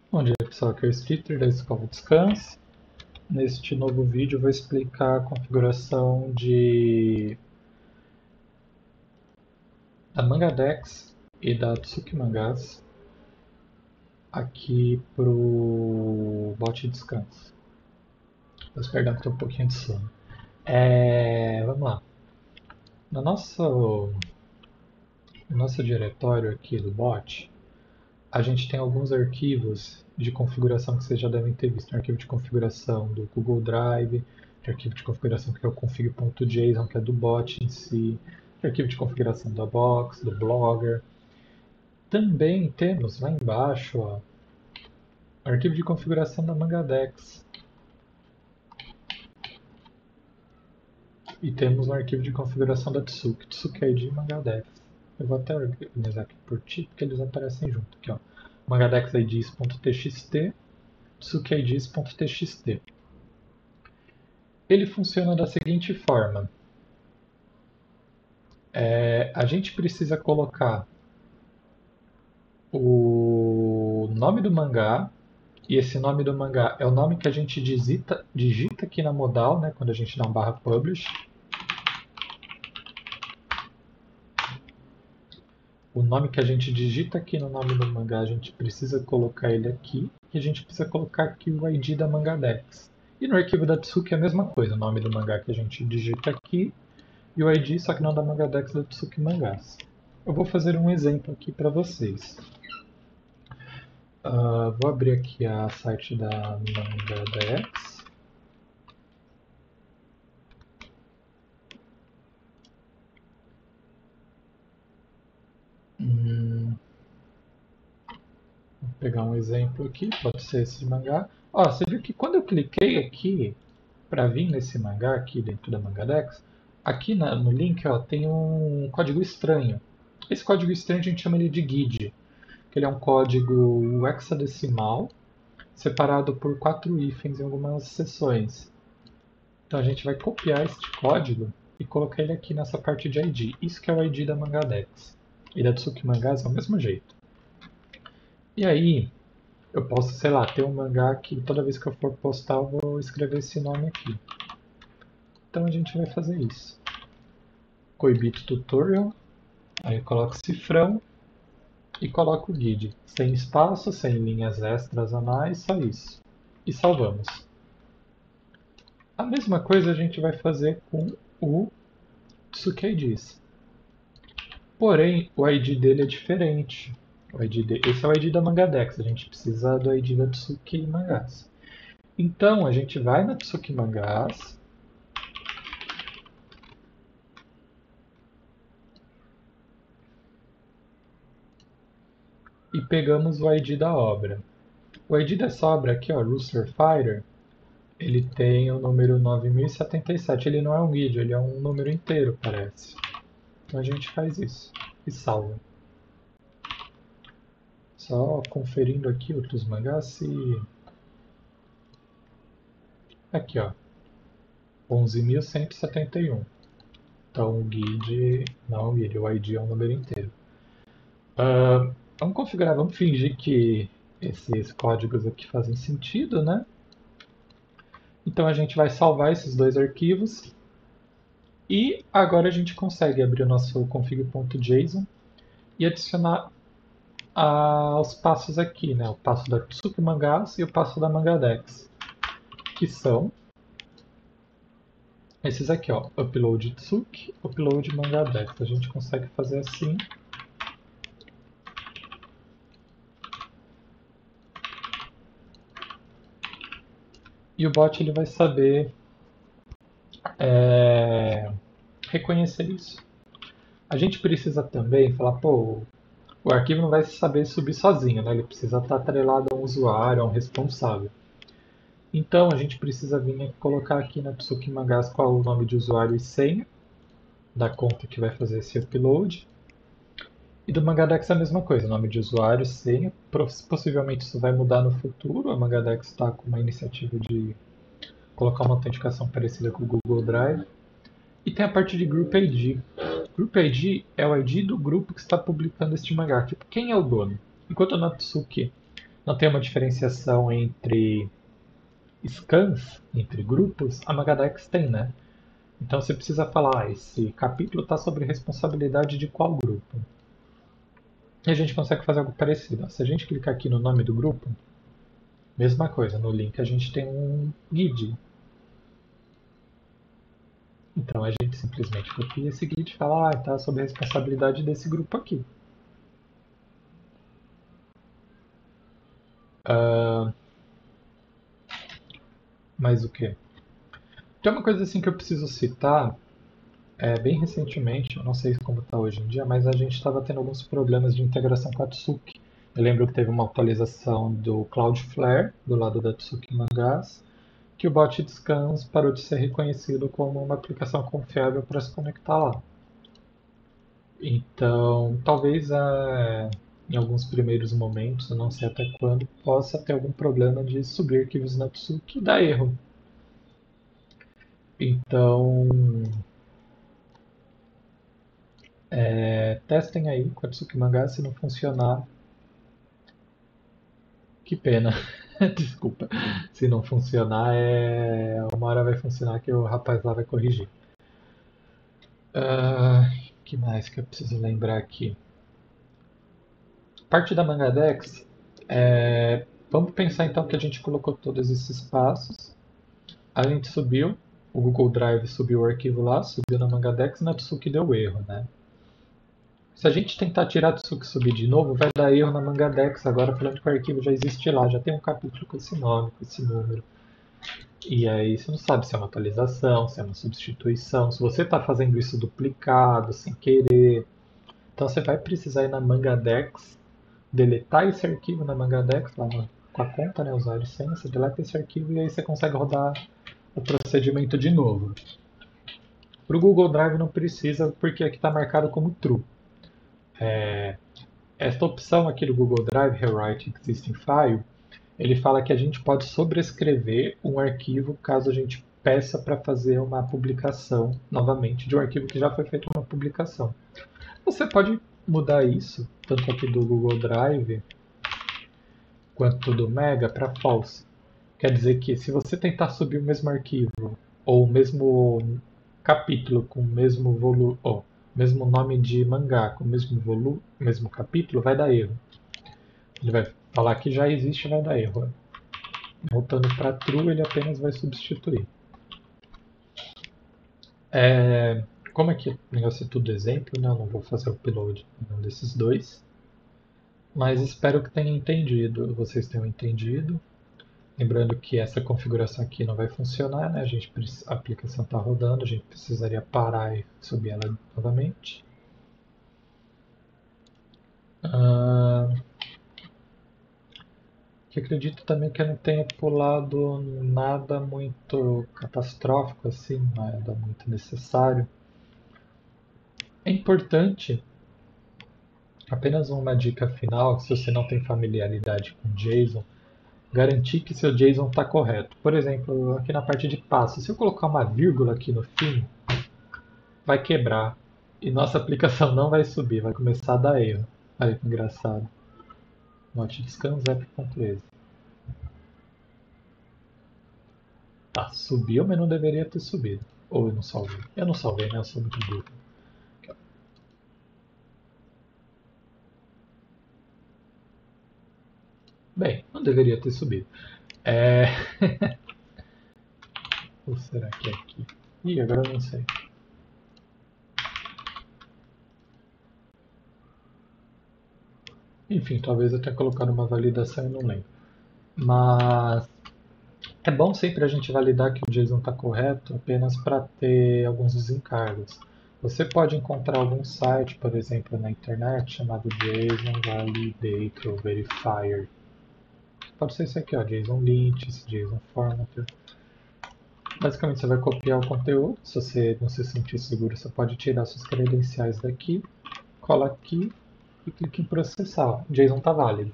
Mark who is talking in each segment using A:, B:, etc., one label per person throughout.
A: Bom dia pessoal, aqui é o Skitter da Escola Descanse. Neste novo vídeo eu vou explicar a configuração da Mangadex e da Tsuki Mangás aqui para o bot Descanse. Peço perdão que estou um pouquinho de sono. Vamos lá. No nosso diretório aqui do bot, a gente tem alguns arquivos de configuração que vocês já devem ter visto. Um arquivo de configuração do Google Drive, de arquivo de configuração que é o config.json, que é do bot em si, de arquivo de configuração da Box, do Blogger. Também temos lá embaixo o arquivo de configuração da Mangadex. E temos um arquivo de configuração da Tsuki, Tsuki ID Mangadex. Eu vou até organizar aqui por tipo, porque eles aparecem junto. Aqui, ó. mangadexIDs.txt, tsukIDs.txt. Ele funciona da seguinte forma. A gente precisa colocar o nome do mangá, e esse nome do mangá é o nome que a gente digita aqui na modal, né, quando a gente dá um barra publish. O nome que a gente digita aqui no nome do mangá, a gente precisa colocar ele aqui, e a gente precisa colocar aqui o ID da Mangadex. E no arquivo da Tsuki é a mesma coisa, o nome do mangá que a gente digita aqui, e o ID, só que não da Mangadex, da Tsuki Mangás. Eu vou fazer um exemplo aqui para vocês. Vou abrir aqui a site da Mangadex. Vou pegar um exemplo aqui, pode ser esse mangá. Ó, você viu que quando eu cliquei aqui para vir nesse mangá aqui dentro da Mangadex, aqui no link ó, tem um código estranho. Esse código estranho a gente chama ele de GUID, que ele é um código hexadecimal separado por 4 hífens em algumas seções. Então a gente vai copiar este código e colocar ele aqui nessa parte de ID. Isso que é o ID da Mangadex. E da Tsuki Mangás é o mesmo jeito. E aí, eu posso, sei lá, ter um mangá que toda vez que eu for postar eu vou escrever esse nome aqui. Então a gente vai fazer isso. Coibito Tutorial, aí eu coloco cifrão e coloco o guide. Sem espaço, sem linhas extras a mais, só isso. E salvamos. A mesma coisa a gente vai fazer com o TsukiIDs. Porém, o ID dele é diferente. Esse é o ID da Mangadex, a gente precisa do ID da Tsuki Mangás. Então, a gente vai na Tsuki Mangás, e pegamos o ID da obra. O ID dessa obra aqui, ó, Rooster Fighter, ele tem o número 9077. Ele não é um guide, ele é um número inteiro, parece. Então a gente faz isso e salva. Só conferindo aqui outros mangás se... Aqui, ó. 11.171. Então o guide não é um guide, o ID é um número inteiro. Vamos configurar, vamos fingir que esses códigos aqui fazem sentido, né? Então a gente vai salvar esses dois arquivos e agora a gente consegue abrir o nosso config.json e adicionar os passos aqui, né? O passo da Tsuki Mangás e o passo da Mangadex, que são esses aqui, ó, upload Tsuki, upload Mangadex. A gente consegue fazer assim. E o bot ele vai saber reconhecer isso. A gente precisa também falar, pô, o arquivo não vai saber subir sozinho, né? Ele precisa estar atrelado a um usuário, a um responsável. Então a gente precisa vir colocar aqui na Tsuki Mangás qual é o nome de usuário e senha da conta que vai fazer esse upload. E do Mangadex é a mesma coisa, nome de usuário, senha. Possivelmente isso vai mudar no futuro. A Mangadex está com uma iniciativa de colocar uma autenticação parecida com o Google Drive. E tem a parte de Group ID. Group ID é o ID do grupo que está publicando este mangá. Tipo, quem é o dono? Enquanto na Tsuki não tem uma diferenciação entre scans, entre grupos, a Magadex tem, né? Então você precisa falar, esse capítulo está sobre responsabilidade de qual grupo? E a gente consegue fazer algo parecido. Se a gente clicar aqui no nome do grupo, mesma coisa, no link a gente tem um guide. Então a gente simplesmente copia esse guide e fala, está sob a responsabilidade desse grupo aqui. Mais o quê? Tem uma coisa assim que eu preciso citar, bem recentemente, eu não sei como está hoje em dia, mas a gente estava tendo alguns problemas de integração com a Tsuki. Eu lembro que teve uma atualização do Cloudflare, do lado da Tsuki Mangás, que o bot de scans parou de ser reconhecido como uma aplicação confiável para se conectar lá. Então, talvez em alguns primeiros momentos, eu não sei até quando, possa ter algum problema de subir arquivos na Tsuki e dar erro. Então, testem aí com a Tsuki Mangá, se não funcionar, que pena. Desculpa. Se não funcionar, uma hora vai funcionar que o rapaz lá vai corrigir. Que mais que eu preciso lembrar aqui? Parte da Mangadex, vamos pensar então que a gente colocou todos esses passos. A gente subiu, o Google Drive subiu o arquivo lá, subiu na Mangadex e na Tsuki deu erro, né? Se a gente tentar tirar a Tsuki e subir de novo, vai dar erro na Mangadex, agora falando que o arquivo já existe lá, já tem um capítulo com esse nome, com esse número. E aí você não sabe se é uma atualização, se é uma substituição, se você está fazendo isso duplicado, sem querer. Então você vai precisar ir na Mangadex, deletar esse arquivo na Mangadex, lá com a conta, né, usuário e senha, você deleta esse arquivo e aí você consegue rodar o procedimento de novo. Para o Google Drive não precisa, porque aqui está marcado como true. Esta opção aqui do Google Drive, Rewrite Existing File, ele fala que a gente pode sobrescrever um arquivo caso a gente peça para fazer uma publicação novamente de um arquivo que já foi feito uma publicação. Você pode mudar isso, tanto aqui do Google Drive quanto do Mega, para false. Quer dizer que se você tentar subir o mesmo arquivo ou o mesmo capítulo com o mesmo volume, ou mesmo nome de mangá com o mesmo volume, mesmo capítulo, vai dar erro. Ele vai falar que já existe e vai dar erro. Voltando para true, ele apenas vai substituir. Como é que o negócio é tudo exemplo, né? Eu não vou fazer o upload em um desses dois. Mas espero que tenha entendido, vocês tenham entendido. Lembrando que essa configuração aqui não vai funcionar, né? A aplicação está rodando, a gente precisaria parar e subir ela novamente. Que acredito também que eu não tenha pulado nada muito catastrófico assim, nada muito necessário. É importante, apenas uma dica final, se você não tem familiaridade com JSON, garantir que seu JSON está correto. Por exemplo, aqui na parte de passo, se eu colocar uma vírgula aqui no fim, vai quebrar e nossa aplicação não vai subir, vai começar a dar erro. Olha que engraçado. Note scansapp.exe. Tá, subiu, mas não deveria ter subido. Ou eu não salvei. Eu não salvei, né? Eu sou muito burro. Bem, não deveria ter subido. Ou será que é aqui? Ih, agora eu não sei. Enfim, talvez eu tenha colocado uma validação e não lembro. Mas é bom sempre a gente validar que o JSON está correto apenas para ter alguns desencargos. Você pode encontrar algum site, por exemplo, na internet chamado JSON Validator Verifier. Pode ser esse aqui, ó, JSON Lint, JSON Formatter. Basicamente você vai copiar o conteúdo, se você não se sentir seguro, você pode tirar suas credenciais daqui, cola aqui e clica em processar. O JSON está válido.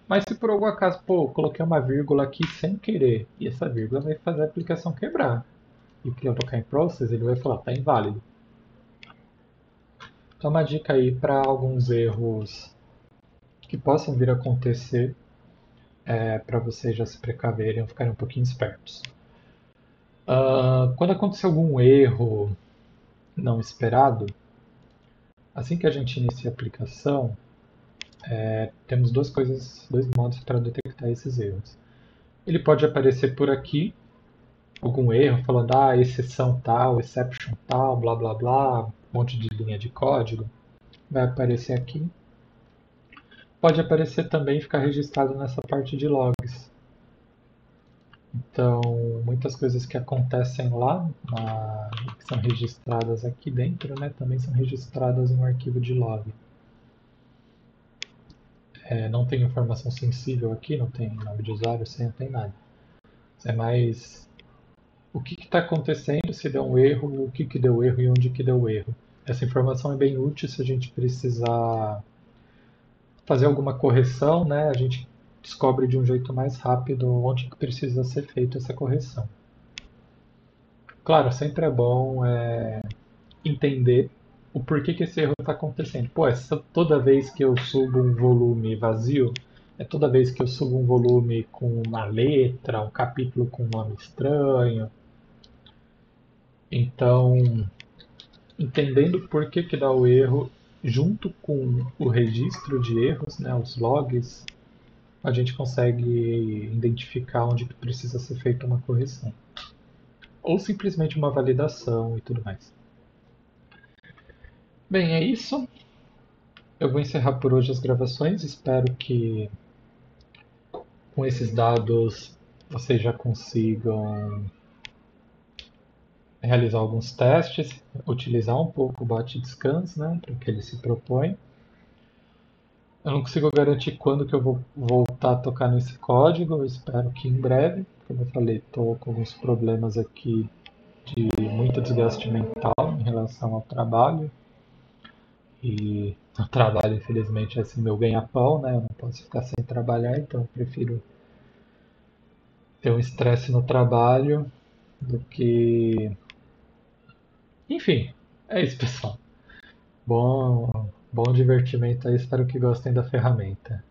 A: Mas se por algum acaso, pô, coloquei uma vírgula aqui sem querer, e essa vírgula vai fazer a aplicação quebrar. E que eu tocar em process, ele vai falar, tá inválido. Então uma dica aí para alguns erros que possam vir a acontecer. para vocês já se precaverem ou ficarem um pouquinho espertos. Quando acontecer algum erro não esperado, assim que a gente inicia a aplicação, temos dois modos para detectar esses erros. Ele pode aparecer por aqui, algum erro, falando, exceção tal, exception tal, blá blá blá, um monte de linha de código. Vai aparecer aqui. Pode aparecer também e ficar registrado nessa parte de logs. Então, muitas coisas que acontecem lá, que são registradas aqui dentro, né, também são registradas em um arquivo de log. Não tem informação sensível aqui, não tem nome de usuário, senha, não tem nada. É mais o que está acontecendo, se deu um erro, o que deu erro e onde que deu erro. Essa informação é bem útil se a gente precisar fazer alguma correção, né? A gente descobre de um jeito mais rápido onde que precisa ser feita essa correção. Claro, sempre é bom entender o porquê que esse erro está acontecendo. Pô, toda vez que eu subo um volume vazio, é toda vez que eu subo um volume com uma letra, um capítulo com um nome estranho. Então, entendendo por que dá o erro, junto com o registro de erros, né, os logs, a gente consegue identificar onde precisa ser feita uma correção. Ou simplesmente uma validação e tudo mais. Bem, é isso. Eu vou encerrar por hoje as gravações. Espero que com esses dados vocês já consigam realizar alguns testes, utilizar um pouco o bate-descanso, né, para o que ele se propõe. Eu não consigo garantir quando que eu vou voltar a tocar nesse código, eu espero que em breve. Como eu falei, estou com alguns problemas aqui de muito desgaste mental em relação ao trabalho. E o trabalho, infelizmente, é assim, meu ganha-pão, né? Eu não posso ficar sem trabalhar, então eu prefiro ter um estresse no trabalho do que. Enfim, é isso, pessoal. Bom divertimento aí, espero que gostem da ferramenta.